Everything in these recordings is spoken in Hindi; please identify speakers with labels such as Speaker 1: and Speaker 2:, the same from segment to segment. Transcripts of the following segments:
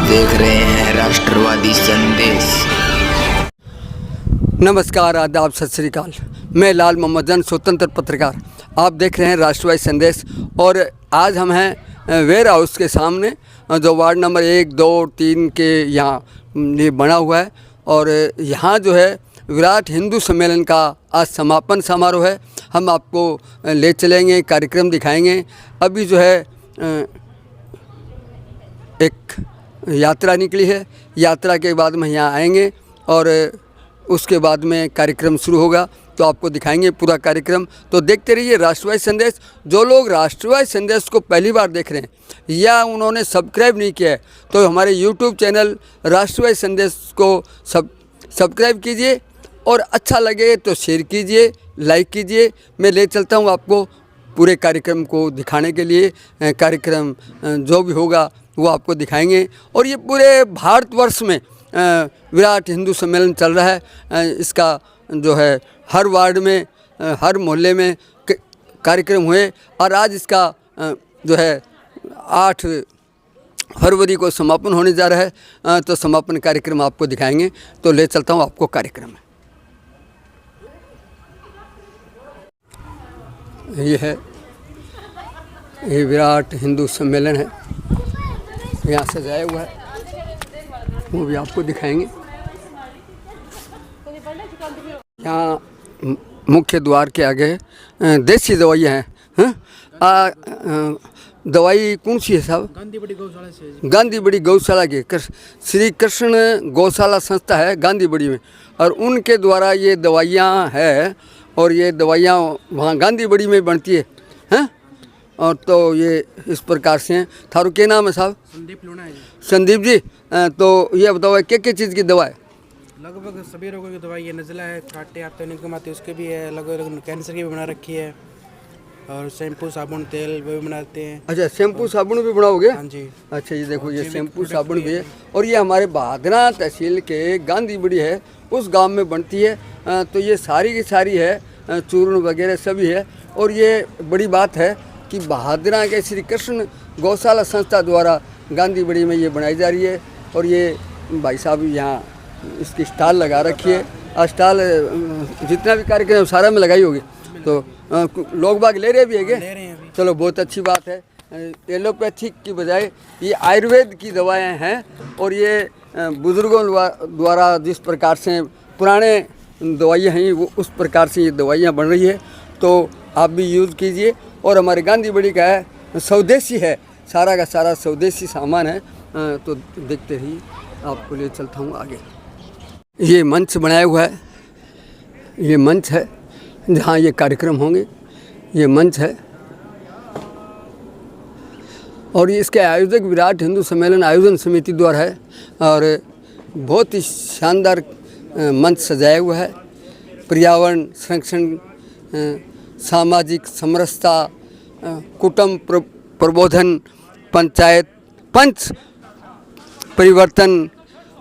Speaker 1: देख रहे हैं राष्ट्रवादी संदेश।
Speaker 2: नमस्कार, आदाब, सत श्री अकाल। मैं लाल मोहम्मद जन, स्वतंत्र पत्रकार। आप देख रहे हैं राष्ट्रवादी संदेश। और आज हम हैं वेयर हाउस के सामने, जो वार्ड नंबर 1, 2, 3 के यहाँ ये बना हुआ है। और यहाँ जो है विराट हिंदू सम्मेलन का आज समापन समारोह है। हम आपको ले चलेंगे, कार्यक्रम दिखाएंगे। अभी जो है एक यात्रा निकली है। यात्रा के बाद में यहाँ आएंगे और उसके बाद में कार्यक्रम शुरू होगा, तो आपको दिखाएंगे पूरा कार्यक्रम। तो देखते रहिए राष्ट्रवादी संदेश। जो लोग राष्ट्रवादी संदेश को पहली बार देख रहे हैं या उन्होंने सब्सक्राइब नहीं किया है, तो हमारे यूट्यूब चैनल राष्ट्रवादी संदेश को सब्सक्राइब कीजिए और अच्छा लगे तो शेयर कीजिए, लाइक कीजिए। मैं ले चलता हूँ आपको पूरे कार्यक्रम को दिखाने के लिए। कार्यक्रम जो भी होगा वो आपको दिखाएंगे। और ये पूरे भारतवर्ष में विराट हिंदू सम्मेलन चल रहा है। इसका जो है हर वार्ड में, हर मोहल्ले में कार्यक्रम हुए और आज इसका जो है 8 फरवरी को समापन होने जा रहा है। तो समापन कार्यक्रम आपको दिखाएंगे। तो ले चलता हूँ आपको कार्यक्रम में। ये है, ये विराट हिंदू सम्मेलन है, यहाँ सजाया हुआ है, वो भी आपको दिखाएंगे। यहाँ मुख्य द्वार के आगे देसी दवाइयाँ हैं। दवाई कौन सी है साहब?
Speaker 3: गांधी बड़ी गौशाला से।
Speaker 2: गांधी बड़ी गौशाला के श्री कृष्ण गौशाला संस्था है गांधी बड़ी में, और उनके द्वारा ये दवाइयाँ है। और ये दवाइयाँ वहाँ गांधी बड़ी में बनती है। और तो ये इस प्रकार से हैं। थारू क्या नाम है साहब?
Speaker 3: संदीप लूना है जी।
Speaker 2: संदीप जी, तो ये बताओ क्या क्या चीज़ की दवा है?
Speaker 3: लगभग सभी रोगों की दवाई है। नज़ला है, खाटे आते नहीं कमाते उसके भी है, लगभग कैंसर की भी बना रखी है। और शैम्पू साबुन तेल वो भी बनाते हैं।
Speaker 2: अच्छा, शैम्पू साबुन भी बनाओगे?
Speaker 3: हाँ जी।
Speaker 2: अच्छा, ये देखो, ये शैम्पू साबुन भी है। और ये हमारे बहादुरा तहसील के गांधी बड़ी है, उस गांव में बनती है। तो ये सारी की सारी है, चूर्ण वगैरह सभी है। और ये बड़ी बात है कि बहादुरा के श्री कृष्ण गौशाला संस्था द्वारा गांधी बड़ी में ये बनाई जा रही है। और ये भाई साहब यहाँ इसकी स्टॉल लगा रखी है। स्टॉल जितना भी कार्यक्रम सारा में लगाई होगी। तो लोग बाग ले रहे भी है क्या?
Speaker 3: ले रहे हैं अभी।
Speaker 2: चलो, बहुत अच्छी बात है। एलोपैथिक की बजाय ये आयुर्वेद की दवाएं हैं। और ये बुज़ुर्गों द्वारा जिस प्रकार से पुराने दवाइयाँ हैं, वो उस प्रकार से ये दवाइयाँ बन रही है। तो आप भी यूज़ कीजिए। और हमारे गांधी बड़ी का है, स्वदेशी है, सारा का सारा स्वदेशी सामान है। तो देखते ही आपको ले चलता हूँ आगे। ये मंच बनाया हुआ है, ये मंच है जहाँ ये कार्यक्रम होंगे। ये मंच है और ये इसके आयोजक विराट हिंदू सम्मेलन आयोजन समिति द्वारा है। और बहुत ही शानदार मंच सजाया हुआ है। पर्यावरण संरक्षण, सामाजिक समरसता, कुटुंब प्रबोधन, पंचायत पंच परिवर्तन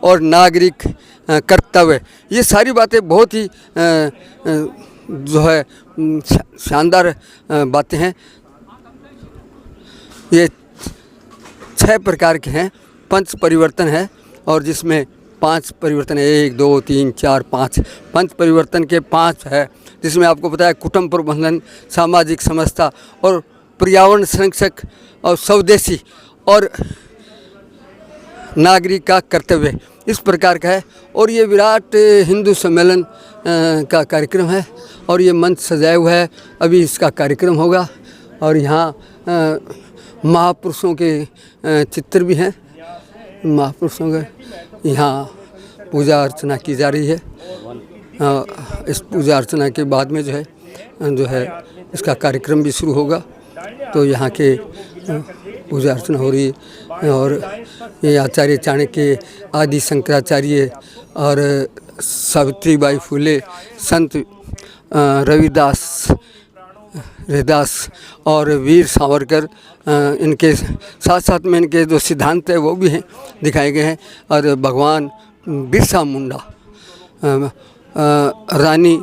Speaker 2: और नागरिक कर्तव्य, ये सारी बातें बहुत ही जो है शानदार बातें हैं। ये 6 प्रकार के हैं। पंच परिवर्तन है और जिसमें 5 परिवर्तन है, 1, 2, 3, 4, 5 पंच परिवर्तन के 5 है। जिसमें आपको पता है कुटुंब प्रबंधन, सामाजिक समरसता और पर्यावरण संरक्षक और स्वदेशी और नागरिक का कर्तव्य, इस प्रकार का है। और ये विराट हिंदू सम्मेलन का कार्यक्रम है और ये मंच सजाया हुआ है। अभी इसका कार्यक्रम होगा। और यहाँ महापुरुषों के चित्र भी हैं। महापुरुषों के यहाँ पूजा अर्चना की जा रही है। इस पूजा अर्चना के बाद में जो है इसका कार्यक्रम भी शुरू होगा। तो यहाँ के पूजा अर्चना हो रही है। और ये आचार्य चाणक्य, आदि शंकराचार्य और सावित्रीबाई फुले, संत रविदास और वीर सावरकर, इनके साथ साथ में इनके जो सिद्धांत है वो भी हैं, दिखाए गए हैं। और भगवान बिरसा मुंडा, रानी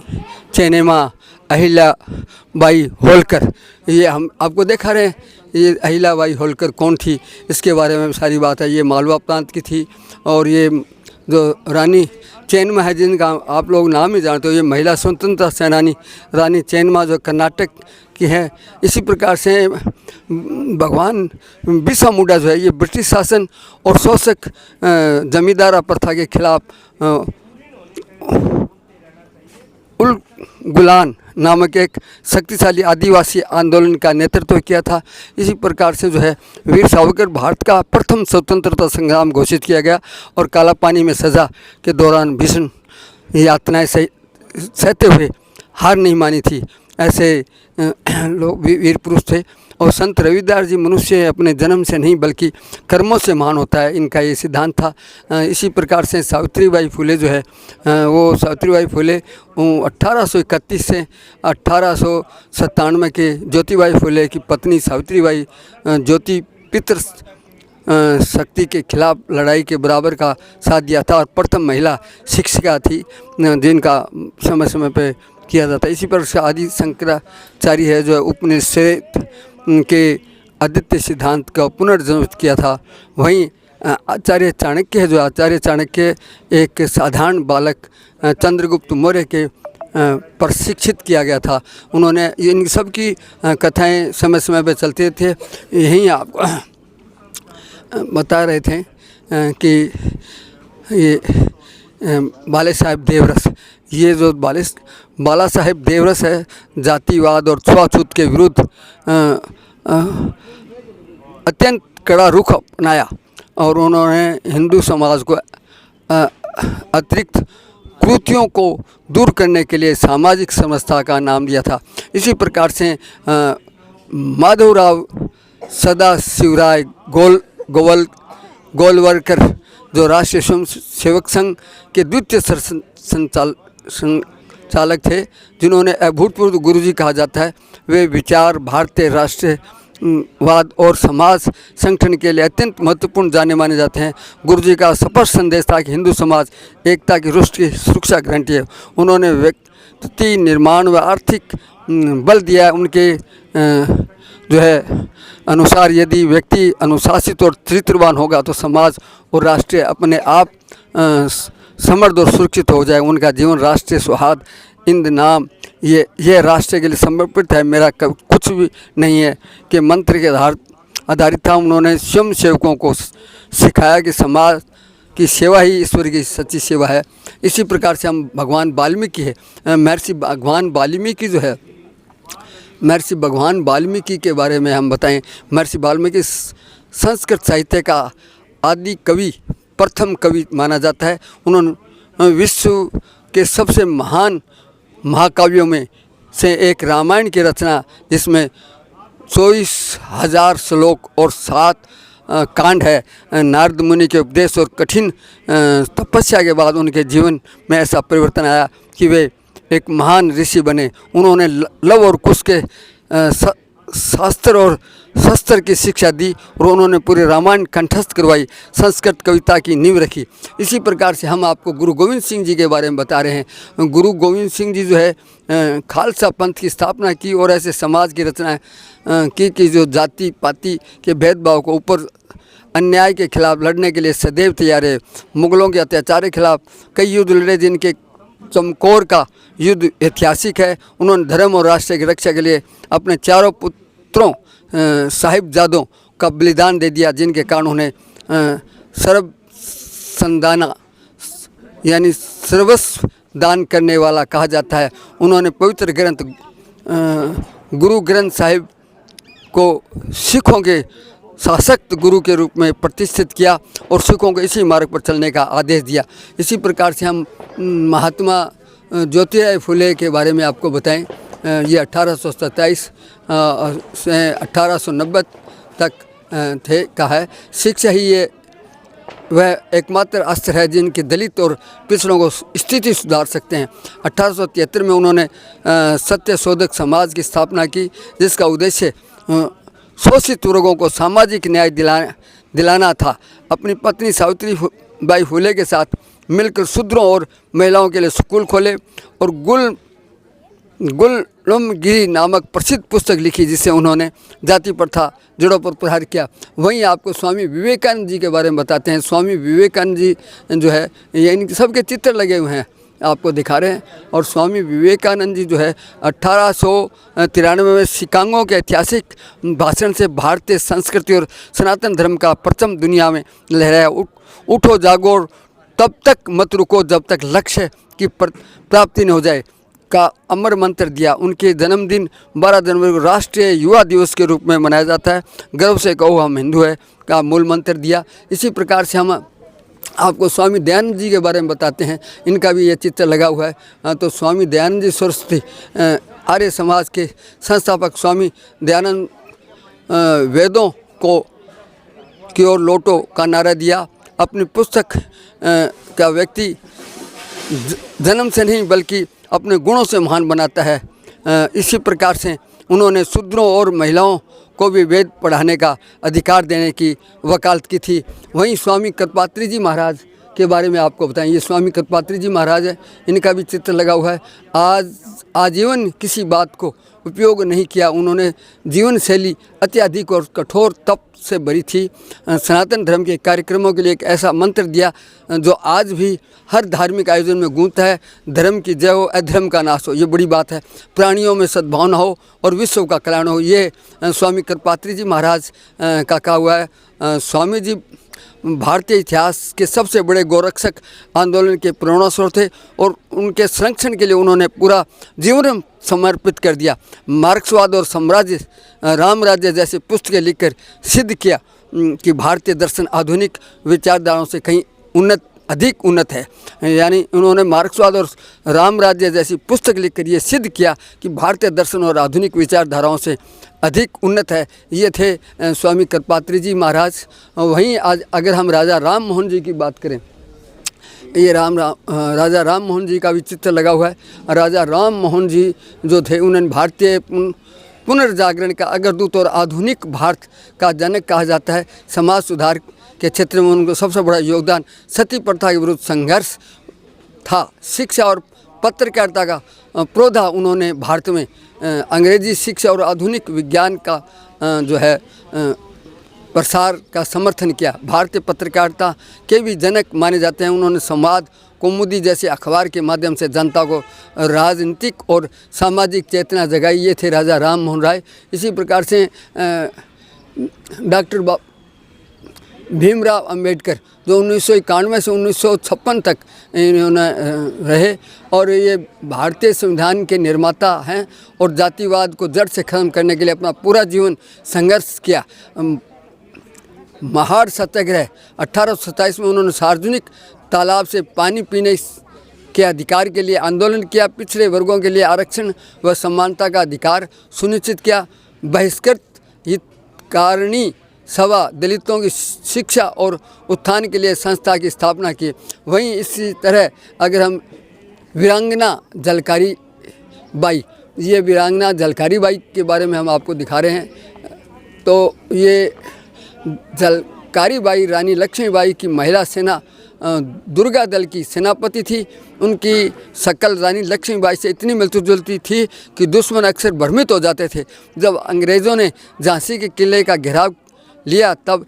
Speaker 2: चेन्नम्मा, अहिल्याबाई होलकर। ये हम आपको दिखा रहे हैं, ये अहिल्याबाई होलकर कौन थी, इसके बारे में सारी बात है। ये मालवा प्रांत की थी और ये जो रानी चेन्नम्मा है, जिनका आप लोग नाम ही जानते हो, ये महिला स्वतंत्रता सेनानी रानी चेन्नम्मा जो कर्नाटक की है। इसी प्रकार से भगवान बिरसा मुंडा जो है, ये ब्रिटिश शासन और शोषक जमींदारा प्रथा के खिलाफ उल गुलान नामक एक शक्तिशाली आदिवासी आंदोलन का नेतृत्व किया था। इसी प्रकार से जो है वीर सावरकर भारत का प्रथम स्वतंत्रता संग्राम घोषित किया गया और काला पानी में सज़ा के दौरान भीषण यातनाएं सहते हुए हार नहीं मानी थी। ऐसे लोग वीर पुरुष थे। और संत रविदास जी, मनुष्य अपने जन्म से नहीं बल्कि कर्मों से महान होता है, इनका ये सिद्धांत था। इसी प्रकार से सावित्रीबाई फुले जो है, वो सावित्रीबाई फुले 1831 से 1897 के ज्योतिबाई फुले की पत्नी सावित्रीबाई ज्योति पितृ शक्ति के खिलाफ लड़ाई के बराबर का साथ दिया था और प्रथम महिला शिक्षिका थी, जिनका समय समय पे किया जाता है। इसी पर से आदि शंकराचार्य है जो उपनिषद के आदित्य सिद्धांत का पुनर्जीवित किया था। वहीं आचार्य चाणक्य है, जो आचार्य चाणक्य एक साधारण बालक चंद्रगुप्त मौर्य के प्रशिक्षित किया गया था। उन्होंने इन सब की कथाएं समय समय पे चलते थे। यहीं आपको बता रहे थे कि ये बाले साहेब देवरस, ये जो बाला साहेब देवरस है, जातिवाद और छुआछूत के विरुद्ध अत्यंत कड़ा रुख अपनाया और उन्होंने हिंदू समाज को अतिरिक्त कुरीतियों को दूर करने के लिए सामाजिक समरसता का नाम दिया था। इसी प्रकार से माधवराव सदाशिवराय गोलवलकर जो राष्ट्रीय स्वयं सेवक संघ के द्वितीय संचालक थे, जिन्होंने अभूतपूर्व गुरुजी कहा जाता है, वे विचार भारतीय राष्ट्रवाद और समाज संगठन के लिए अत्यंत महत्वपूर्ण जाने माने जाते हैं। गुरुजी का स्पष्ट संदेश था कि हिंदू समाज एकता की राष्ट्र की सुरक्षा गारंटी है। उन्होंने व्यक्ति निर्माण व आर्थिक बल दिया। उनके जो है अनुसार यदि व्यक्ति अनुशासित और चरित्रवान होगा तो समाज और राष्ट्र अपने आप समृद्ध और सुरक्षित हो जाए। उनका जीवन राष्ट्रीय सौहार्द इंद नाम ये राष्ट्र के लिए समर्पित है, मेरा कुछ भी नहीं है कि मंत्र के आधारित था। उन्होंने स्वयं सेवकों को सिखाया कि समाज की सेवा ही ईश्वर की सच्ची सेवा है। इसी प्रकार से हम भगवान वाल्मीकि है, महर्षि भगवान वाल्मीकि जो है, महर्षि भगवान वाल्मीकि के बारे में हम बताएं। महर्षि वाल्मीकि संस्कृत साहित्य का आदि कवि, प्रथम कवि माना जाता है। उन्होंने विश्व के सबसे महान महाकाव्यों में से एक रामायण की रचना, जिसमें 24,000 श्लोक और 7 कांड है, नारद मुनि के उपदेश और कठिन तपस्या के बाद उनके जीवन में ऐसा परिवर्तन आया कि वे एक महान ऋषि बने। उन्होंने लव और कुश के शास्त्र और शस्त्र की शिक्षा दी और उन्होंने पूरे रामायण कंठस्थ करवाई, संस्कृत कविता की नींव रखी। इसी प्रकार से हम आपको गुरु गोविंद सिंह जी के बारे में बता रहे हैं। गुरु गोविंद सिंह जी जो है खालसा पंथ की स्थापना की और ऐसे समाज की रचना की जो जाति पाति के भेदभाव को ऊपर अन्याय के खिलाफ लड़ने के लिए सदैव तैयार है। मुगलों के अत्याचार के खिलाफ कई युद्ध लड़े, जिनके चमकौर का युद्ध ऐतिहासिक है। उन्होंने धर्म और राष्ट्र की रक्षा के लिए अपने चारों पुत्रों साहिबजादों का बलिदान दे दिया, जिनके कारण उन्हें सर्वसंदाना यानी सर्वस्व दान करने वाला कहा जाता है। उन्होंने पवित्र ग्रंथ गुरु ग्रंथ साहिब को सिखों के सशक्त गुरु के रूप में प्रतिष्ठित किया और सिखों को इसी मार्ग पर चलने का आदेश दिया। इसी प्रकार से हम महात्मा ज्योतिराव फुले के बारे में आपको बताएं। ये 1827 से 1890 तक थे का है। शिक्षा ही ये वह एकमात्र अस्त्र है जिनके दलित और पिछड़ों को स्थिति सुधार सकते हैं। 1873 में उन्होंने सत्य शोधक समाज की स्थापना की, जिसका उद्देश्य शोषित वर्गों को सामाजिक न्याय दिलाना था। अपनी पत्नी सावित्रीबाई फुले के साथ मिलकर शूद्रों और महिलाओं के लिए स्कूल खोले और गुलामगिरी नामक प्रसिद्ध पुस्तक लिखी, जिससे उन्होंने जाति प्रथा जड़ों पर प्रहार किया। वहीं आपको स्वामी विवेकानंद जी के बारे में बताते हैं। स्वामी विवेकानंद जी जो है, ये इन सबके चित्र लगे हुए हैं, आपको दिखा रहे हैं। और स्वामी विवेकानंद जी जो है 1893 में शिकागो के ऐतिहासिक भाषण से भारतीय संस्कृति और सनातन धर्म का परचम दुनिया में लहराया। उठो जागो, तब तक मत रुको जब तक लक्ष्य की प्राप्ति न हो जाए का अमर मंत्र दिया। उनके जन्मदिन 12 जनवरी को राष्ट्रीय युवा दिवस के रूप में मनाया जाता है। गर्व से कहो हम हिंदू है का मूल मंत्र दिया। इसी प्रकार से हम आपको स्वामी दयानंद जी के बारे में बताते हैं। इनका भी ये चित्र लगा हुआ है। तो स्वामी दयानंद जी सरस्वती आर्य समाज के संस्थापक स्वामी दयानंद वेदों को की ओर लौटो का नारा दिया। अपनी पुस्तक का व्यक्ति जन्म से नहीं बल्कि अपने गुणों से महान बनाता है। इसी प्रकार से उन्होंने शूद्रों और महिलाओं को भी वेद पढ़ाने का अधिकार देने की वकालत की थी। वहीं स्वामी कृपात्री जी महाराज के बारे में आपको बताएं। ये स्वामी कृपात्री जी महाराज है, इनका भी चित्र लगा हुआ है। आजीवन किसी बात को उपयोग नहीं किया। उन्होंने जीवन शैली अत्यधिक और कठोर तप से भरी थी। सनातन धर्म के कार्यक्रमों के लिए एक ऐसा मंत्र दिया जो आज भी हर धार्मिक आयोजन में गूंजता है। धर्म की जय हो, अधर्म का नाश हो। ये बड़ी बात है। प्राणियों में सद्भावना हो और विश्व का कल्याण हो। ये स्वामी कृपात्री जी महाराज का कहा हुआ है। स्वामी जी भारतीय इतिहास के सबसे बड़े गोरक्षक आंदोलन के प्रेरणास्रोत थे और उनके संरक्षण के लिए उन्होंने पूरा जीवन समर्पित कर दिया। मार्क्सवाद और साम्राज्य राम राज्य जैसी पुस्तकें लिखकर सिद्ध किया कि भारतीय दर्शन आधुनिक विचारधाराओं से कहीं अधिक उन्नत है। यानी उन्होंने मार्क्सवाद और राम राज्य जैसी पुस्तक लिखकर ये सिद्ध किया कि भारतीय दर्शन और आधुनिक विचारधाराओं से अधिक उन्नत है। ये थे स्वामी कृपात्री जी महाराज। वहीं आज अगर हम राजा राम मोहन जी की बात करें, ये राजा राम मोहन जी का भी चित्र लगा हुआ है। राजा राम मोहन जी जो थे, उन्होंने भारतीय पुनर्जागरण का अग्रदूत और आधुनिक भारत का जनक कहा जाता है। समाज सुधार के क्षेत्र में उनको सबसे बड़ा योगदान सती प्रथा के विरुद्ध संघर्ष था। शिक्षा और पत्रकारिता का प्रोधा उन्होंने भारत में अंग्रेजी शिक्षा और आधुनिक विज्ञान का जो है प्रसार का समर्थन किया। भारतीय पत्रकारिता के भी जनक माने जाते हैं। उन्होंने संवाद कौमुदी जैसे अखबार के माध्यम से जनता को राजनीतिक और सामाजिक चेतना जगाई। ये थे राजा राम मोहन राय। इसी प्रकार से डॉक्टर भीमराव अंबेडकर जो 1991 से 1956 तक इन्होंने रहे और ये भारतीय संविधान के निर्माता हैं और जातिवाद को जड़ से खत्म करने के लिए अपना पूरा जीवन संघर्ष किया। महार सत्याग्रह 1827 में उन्होंने सार्वजनिक तालाब से पानी पीने के अधिकार के लिए आंदोलन किया। पिछड़े वर्गों के लिए आरक्षण व समानता का अधिकार सुनिश्चित किया। बहिष्कृत हितकारिणी सभा दलितों की शिक्षा और उत्थान के लिए संस्था की स्थापना की। वहीं इसी तरह अगर हम वीरांगना झलकारी बाई, ये वीरांगना झलकारी बाई के बारे में हम आपको दिखा रहे हैं। तो ये झलकारी बाई रानी लक्ष्मीबाई की महिला सेना दुर्गा दल की सेनापति थी। उनकी शक्ल रानी लक्ष्मीबाई से इतनी मिलती जुलती थी कि दुश्मन अक्सर भ्रमित हो जाते थे। जब अंग्रेज़ों ने झांसी के किले का घेराव लिया तब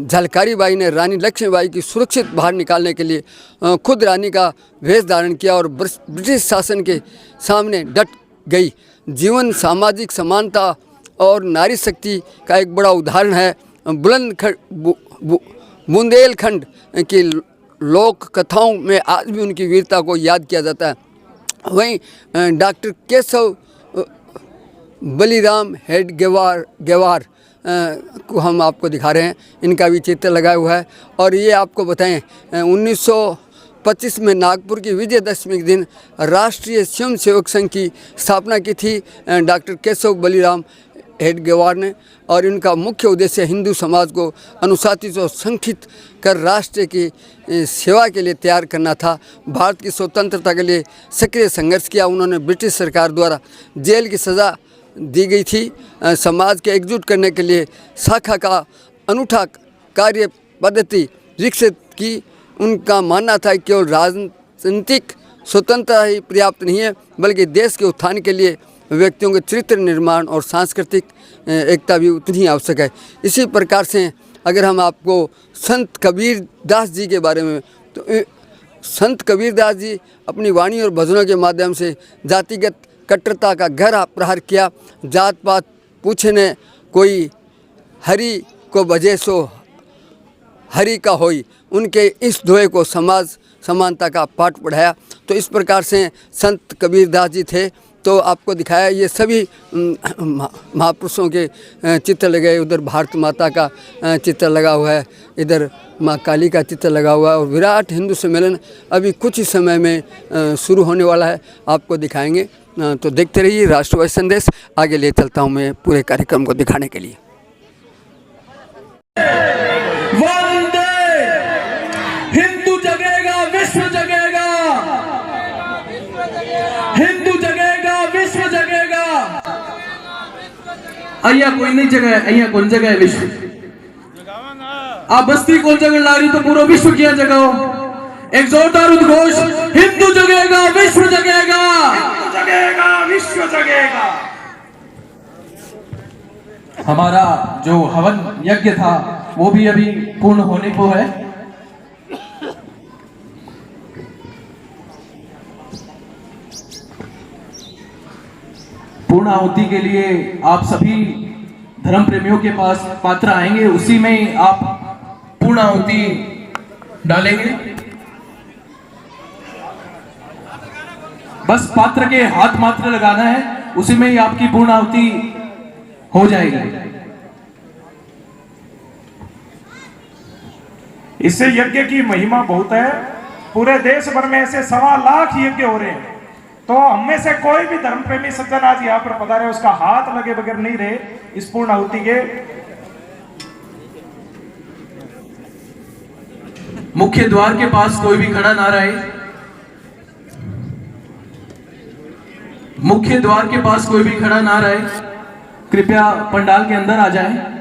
Speaker 2: झलकारी बाई ने रानी लक्ष्मीबाई की सुरक्षित बाहर निकालने के लिए खुद रानी का वेश धारण किया और ब्रिटिश शासन के सामने डट गई। जीवन सामाजिक समानता और नारी शक्ति का एक बड़ा उदाहरण है। बुंदेलखंड की लोक कथाओं में आज भी उनकी वीरता को याद किया जाता है। वहीं डॉक्टर केशव बलिराम हेडगेवार को हम आपको दिखा रहे हैं। इनका भी चित्र लगाया हुआ है। और ये आपको बताएं 1925 में नागपुर की विजयदशमी के दिन राष्ट्रीय स्वयंसेवक संघ की स्थापना की थी डॉक्टर केशव बलिराम हेडगेवार ने। और इनका मुख्य उद्देश्य हिंदू समाज को अनुशासित और संगठित कर राष्ट्र की सेवा के लिए तैयार करना था। भारत की स्वतंत्रता के लिए सक्रिय संघर्ष किया। उन्होंने ब्रिटिश सरकार द्वारा जेल की सज़ा दी गई थी। समाज के एकजुट करने के लिए शाखा का अनूठा कार्य पद्धति विकसित की। उनका मानना था कि केवल राजनीतिक स्वतंत्रता ही पर्याप्त नहीं है, बल्कि देश के उत्थान के लिए व्यक्तियों के चरित्र निर्माण और सांस्कृतिक एकता भी उतनी ही आवश्यक है। इसी प्रकार से अगर हम आपको संत कबीरदास जी के बारे में, तो संत कबीरदास जी अपनी वाणी और भजनों के माध्यम से जातिगत कट्टरता का गहरा प्रहार किया। जात पात पूछे न कोई, हरि को भजे सो हरि का होई, उनके इस दोहे को समाज समानता का पाठ पढ़ाया। तो इस प्रकार से संत कबीरदास जी थे। तो आपको दिखाया ये सभी महापुरुषों के चित्र लगे। उधर भारत माता का चित्र लगा हुआ है, इधर माँ काली का चित्र लगा हुआ है, और विराट हिंदू सम्मेलन अभी कुछ ही समय में शुरू होने वाला है, आपको दिखाएंगे। तो देखते रहिए राष्ट्रवादी संदेश। आगे ले चलता हूँ मैं पूरे कार्यक्रम को दिखाने के लिए।
Speaker 4: वंदे, हिंदू जगेगा विश्व जगेगा, हिंदू जगेगा विश्व जगेगा। અહીંયા કોઈ નહીં જગાય, અહીંયા કોણ જગાય વિશ્વ? આ બસ્તી કોણ જગણ લારી તો પૂરો વિશ્વ ક્યાં જગાओ? एक जोरदार उद्घोष, हिंदू जगेगा विश्व जगेगा, हिंदू जगेगा विश्व जगेगा। हमारा जो हवन यज्ञ था वो भी अभी पूर्ण होने को है। पूर्ण आहुति के लिए आप सभी धर्म प्रेमियों के पास पात्र आएंगे, उसी में आप पूर्ण आहुति डालेंगे। बस पात्र के हाथ मात्र लगाना है, उसी में ही आपकी पूर्ण आहुति हो जाएगी।
Speaker 5: इससे यज्ञ की महिमा बहुत है। पूरे देश भर में ऐसे 1.25 लाख यज्ञ हो रहे हैं। तो हम में से कोई भी धर्म प्रेमी सज्जन आज यहाँ पर पधारे, उसका हाथ लगे बगैर नहीं रहे इस पूर्ण आहुति के।
Speaker 4: मुख्य द्वार के पास कोई भी खड़ा ना रहे, मुख्य द्वार के पास कोई भी खड़ा ना रहे, कृपया पंडाल के अंदर आ जाएं।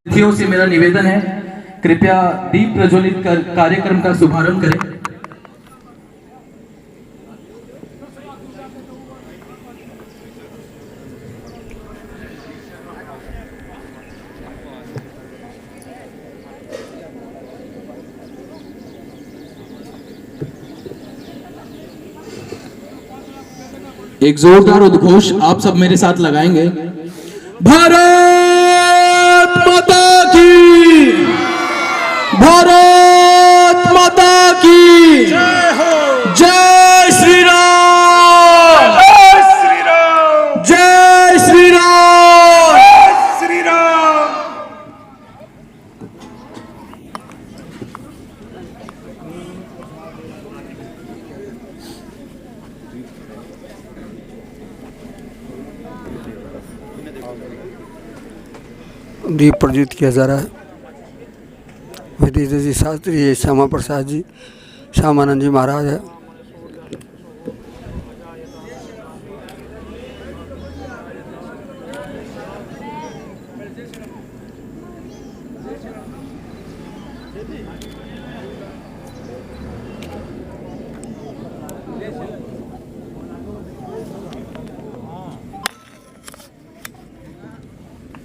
Speaker 4: अतिथियों से मेरा निवेदन है, कृपया दीप प्रज्वलित कर कार्यक्रम का शुभारंभ करें। एक जोरदार उद्घोष आप सब मेरे साथ लगाएंगे। भारत माता की, भारत माता की जय हो। जय श्री राम,
Speaker 5: जय श्री राम,
Speaker 4: जय श्री राम,
Speaker 5: जय श्री राम।
Speaker 2: दीप प्रज्वलित किया जा रहा है। विदित जी शास्त्री, श्यामा प्रसाद जी, श्यामानंद जी महाराज है।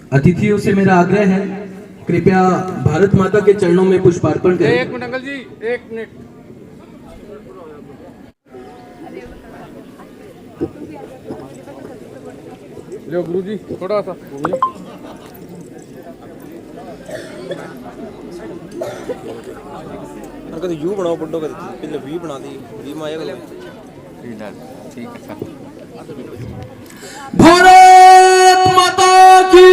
Speaker 4: अतिथियों से मेरा आग्रह है, कृपया भारत माता के चरणों में पुष्पार्पण करें।
Speaker 3: एक मिनट अंकल जी, एक मिनट। लो गुरु जी थोड़ा सा घूमिए।
Speaker 6: कभी यू बनाओ बड्डो का पहले वी बना दी वी में आएगा।
Speaker 4: भारत माता की,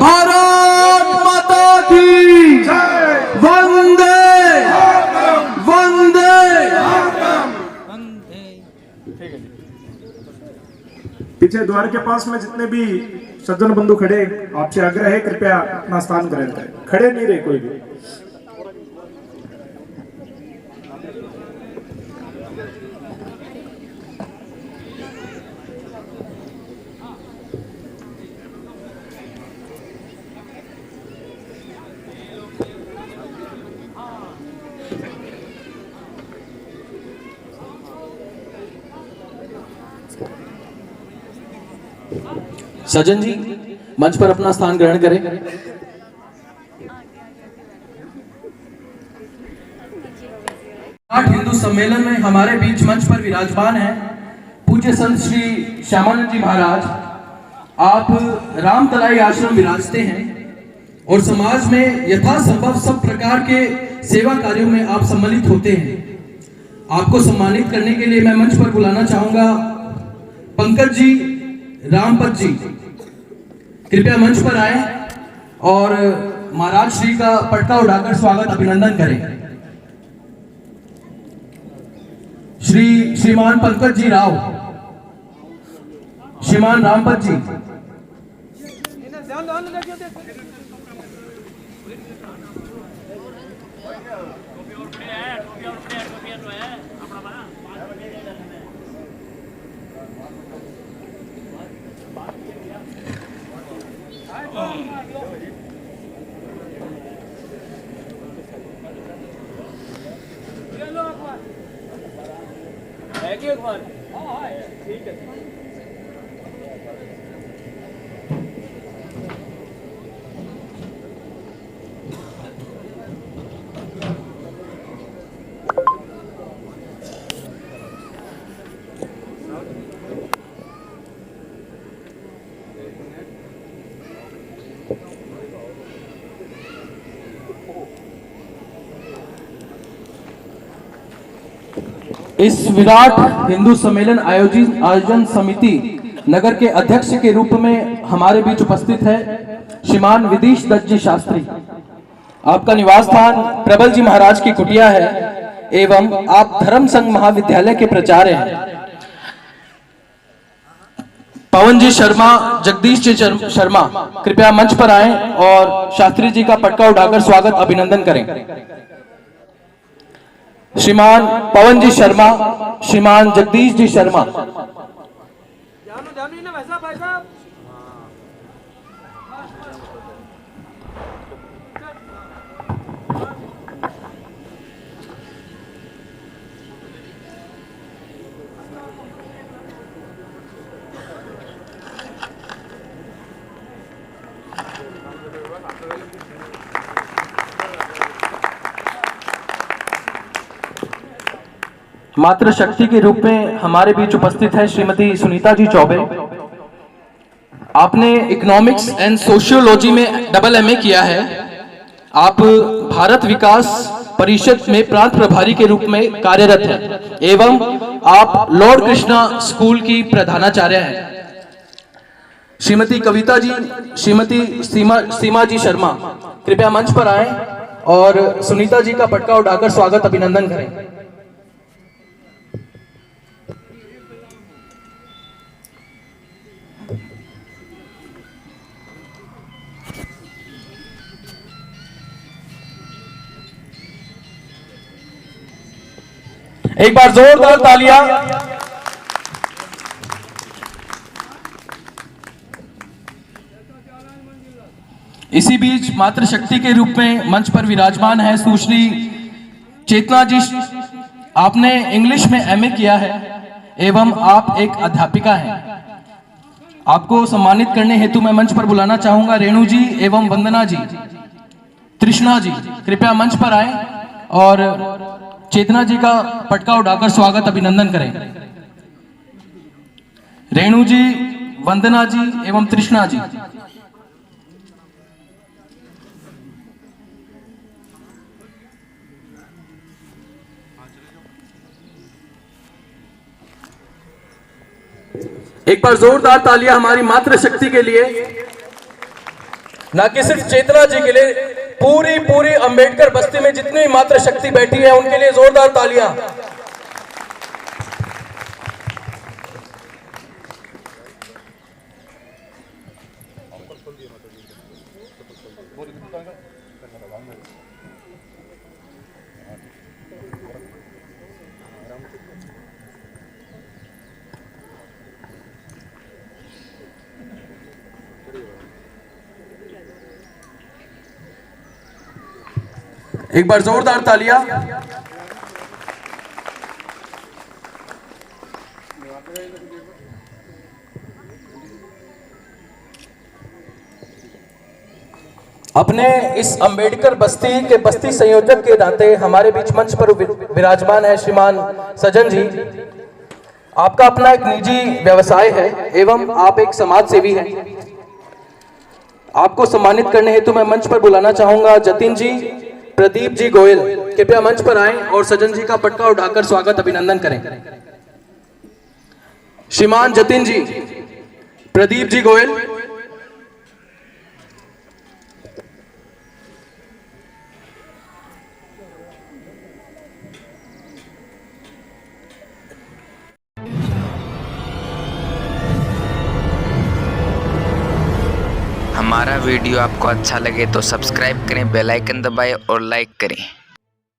Speaker 4: भारत माता की, वंदे वंदे।
Speaker 5: पीछे द्वार के पास में जितने भी सज्जन बंधु खड़े, आपसे आग्रह है कृपया अपना स्थान ग्रहण करें, खड़े नहीं रहे कोई भी।
Speaker 4: सज्जन जी मंच पर अपना स्थान ग्रहण करें। हिंदू सम्मेलन में हमारे बीच मंच पर विराजमान है पूज्य संत श्री श्यामानंद जी महाराज। आप रामतलाई आश्रम विराजते हैं और समाज में यथासंभव सब प्रकार के सेवा कार्यों में आप सम्मिलित होते हैं। आपको सम्मानित करने के लिए मैं मंच पर बुलाना चाहूंगा पंकज जी, रामपत जी, कृपया मंच पर आए और महाराज श्री का पटका उड़ाकर स्वागत अभिनंदन करें। श्रीमान पंकज जी राव, श्रीमान रामपत जी, इस विराट हिंदू सम्मेलन आयोजन समिति नगर के अध्यक्ष के रूप में हमारे बीच उपस्थित है श्रीमान विदिश दत्त जी शास्त्री। आपका निवास स्थान प्रबल जी महाराज की कुटिया है एवं आप धर्म संघ महाविद्यालय के प्राचार्य हैं। पवन जी शर्मा, जगदीश जी शर्मा, कृपया मंच पर आएं और शास्त्री जी का पटका उठाकर स्वागत अभिनंदन करें। श्रीमान पवन जी शर्मा, श्रीमान जगदीश जी शर्मा। मातृ शक्ति के रूप में हमारे बीच उपस्थित है श्रीमती सुनीता जी चौबे। आपने इकोनॉमिक्स एंड सोशियोलॉजी में डबल MA किया है। आप भारत विकास परिषद में प्रांत प्रभारी के रूप में कार्यरत हैं एवं आप लॉर्ड कृष्णा स्कूल की प्रधानाचार्य हैं। श्रीमती कविता जी, श्रीमती सीमा जी शर्मा, कृपया मंच पर आएं और सुनीता जी का पटका उठाकर स्वागत अभिनंदन करें। एक बार जोरदार तालियां। इसी बीच मातृशक्ति के रूप में मंच पर विराजमान है सुश्री चेतना जी। आपने इंग्लिश में MA किया है एवं आप एक अध्यापिका हैं। आपको सम्मानित करने हेतु मैं मंच पर बुलाना चाहूंगा रेणु जी एवं वंदना जी, तृष्णा जी, कृपया मंच पर आए और चेतना जी का पटका उठाकर स्वागत अभिनंदन करें। रेणु जी, वंदना जी एवं तृष्णा जी। एक बार जोरदार तालियां हमारी मातृशक्ति के लिए, ना कि सिर्फ चेतना जी के लिए, पूरी अंबेडकर बस्ती में जितनी मातृशक्ति बैठी है उनके लिए जोरदार तालियां। एक बार जोरदार तालियां। अपने इस अंबेडकर बस्ती के बस्ती संयोजक के नाते हमारे बीच मंच पर विराजमान है श्रीमान सजन जी। आपका अपना एक निजी व्यवसाय है एवं आप एक समाज सेवी हैं। आपको सम्मानित करने हेतु मैं मंच पर बुलाना चाहूंगा जतिन जी, प्रदीप जी गोयल, कृपया मंच पर आएं और सजन जी का पटका उठाकर स्वागत अभिनंदन करें। श्रीमान जतिन जी, प्रदीप जी गोयल।
Speaker 1: हमारा वीडियो आपको अच्छा लगे तो सब्सक्राइब करें, बेल आइकन दबाएं और लाइक करें।